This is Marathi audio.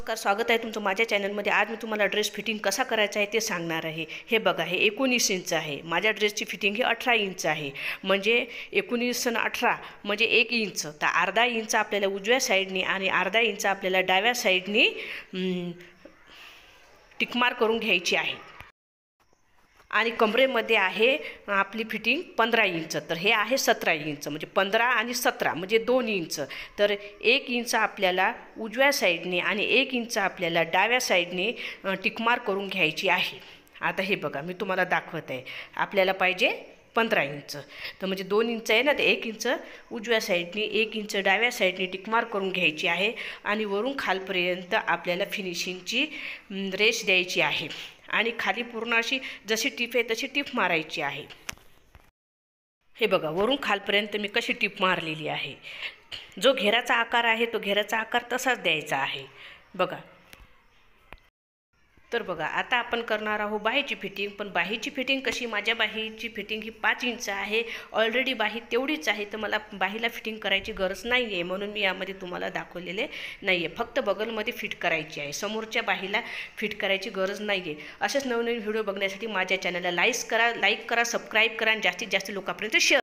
नमस्कार, स्वागत आहे तुमचं माझ्या चॅनलमध्ये। आज मी तुम्हाला ड्रेस फिटिंग कसा करायचा आहे ते सांगणार आहे। हे बघा, हे 19 इंच आहे। माझ्या ड्रेसची फिटिंग ही 18 इंच आहे। म्हणजे 19 आणि 18 म्हणजे 1 इंच। तर अर्धा इंच आपल्याला उजव्या साईडनी आणि अर्धा इंच आपल्याला डाव्या साईडनी टिकमार करून घ्यायची आहे। आणि कमरेमध्ये आहे आपली फिटिंग 15 इंच। तर हे आहे 17 इंच, म्हणजे 15 आणि 17 म्हणजे 2 इंच। तर 1 इंच आपल्याला उजव्या साईडने आणि 1 इंच आपल्याला डाव्या साईडने टिकमार करून घ्यायची आहे। आता हे बघा, मी तुम्हाला दाखवत आहे। आपल्याला पाहिजे 15 इंच, तर म्हणजे 2 इंच आहे ना, तर 1 इंच उजव्या साईडने 1 इंच डाव्या साईडने टिकमार करून घ्यायची आहे। आणि वरून खालपर्यंत आपल्याला फिनिशिंगची रेष द्यायची आहे। आणि खाली पूर्ण अशी जशी टीप आहे तशी टीप मारायची आहे। हे बघा, वरून खालपर्यंत मी कशी टीप मारलेली आहे। जो घेराचा आकार आहे तो घेराचा आकार तसाच द्यायचा आहे। बघा, तर बघा, आता आपण करणार आहोत बाहीची फिटिंग। पण बाहीची फिटिंग कशी, माझ्या बाहीची फिटिंग ही 5 इंच आहे। ऑलरेडी बाही तेवढीच आहे, तर मला बाहीला फिटिंग करायची गरज नाही आहे, म्हणून मी यामध्ये तुम्हाला दाखवलेले नाही आहे। फक्त बगलमध्ये फिट करायची आहे, समोरच्या बाहीला फिट करायची गरज नाही आहे। असेच नवनवीन व्हिडिओ बघण्यासाठी माझ्या चॅनलला लाईक करा, सबस्क्राईब करा आणि जास्तीत जास्त लोकांपर्यंत शेअर